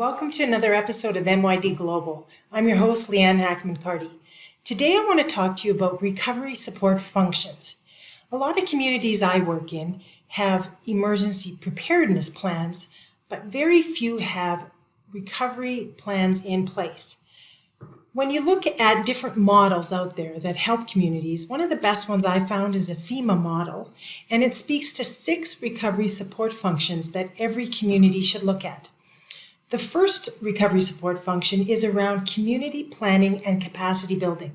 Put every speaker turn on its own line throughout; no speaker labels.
welcome to another episode of MYD Global. I'm your host, Leann Hackman-Carty. Today I want to talk to you about recovery support functions. A lot of communities I work in have emergency preparedness plans, but very few have recovery plans in place. When you look at different models out there that help communities, one of the best ones I found is a FEMA model, and it speaks to 6 recovery support functions that every community should look at. The first recovery support function is around community planning and capacity building.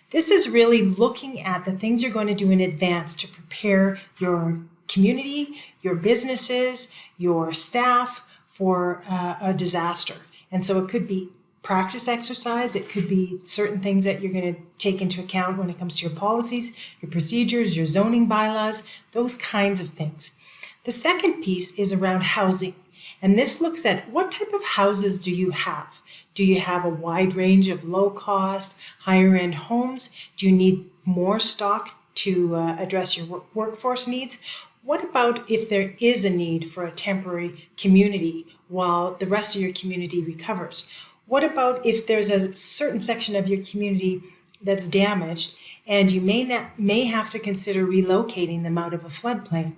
This is really looking at the things you're going to do in advance to prepare your community, your businesses, your staff for a disaster. And so it could be practice exercise, it could be certain things that you're going to take into account when it comes to your policies, your procedures, your zoning bylaws, those kinds of things. The second piece is around housing. And this looks at what type of houses do you have? Do you have a wide range of low-cost, higher-end homes? Do you need more stock to address your workforce needs? What about if there is a need for a temporary community while the rest of your community recovers? What about if there's a certain section of your community that's damaged and you may have to consider relocating them out of a floodplain?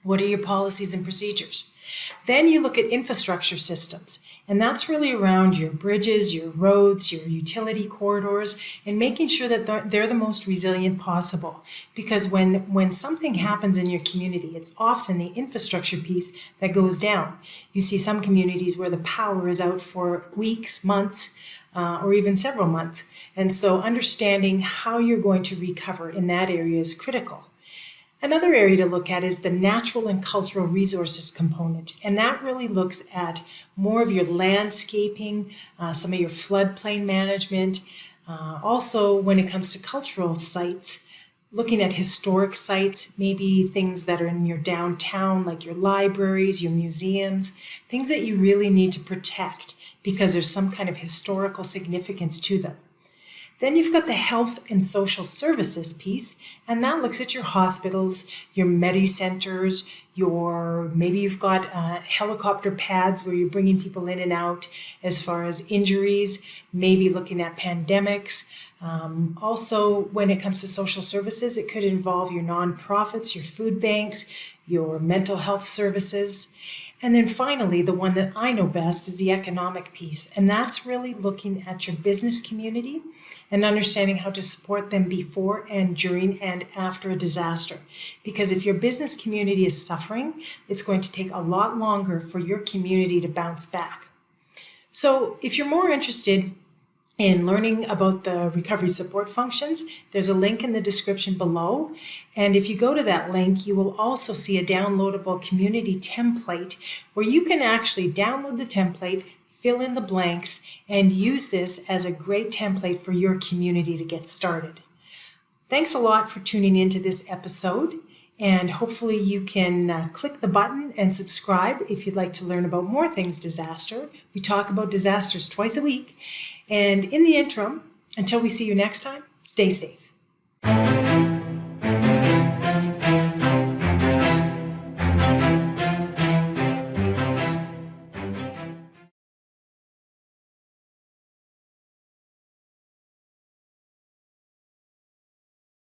What are your policies and procedures? Then you look at infrastructure systems, and that's really around your bridges, your roads, your utility corridors, and making sure that they're the most resilient possible. Because when something happens in your community, it's often the infrastructure piece that goes down. You see some communities where the power is out for weeks, months, or even several months. And so understanding how you're going to recover in that area is critical. Another area to look at is the natural and cultural resources component, and that really looks at more of your landscaping, some of your floodplain management. Also, when it comes to cultural sites, looking at historic sites, maybe things that are in your downtown, like your libraries, your museums, things that you really need to protect because there's some kind of historical significance to them. Then you've got the health and social services piece, and that looks at your hospitals, your medicenters, maybe you've got helicopter pads where you're bringing people in and out as far as injuries, maybe looking at pandemics. Also, when it comes to social services, it could involve your nonprofits, your food banks, your mental health services. And then finally, the one that I know best is the economic piece. And that's really looking at your business community and understanding how to support them before and during and after a disaster. Because if your business community is suffering, it's going to take a lot longer for your community to bounce back. So if you're more interested in learning about the recovery support functions, there's a link in the description below. And if you go to that link, you will also see a downloadable community template where you can actually download the template, fill in the blanks, and use this as a great template for your community to get started. Thanks a lot for tuning into this episode. And hopefully you can click the button and subscribe if you'd like to learn about more things disaster. We talk about disasters twice a week. And in the interim, until we see you next time, stay safe.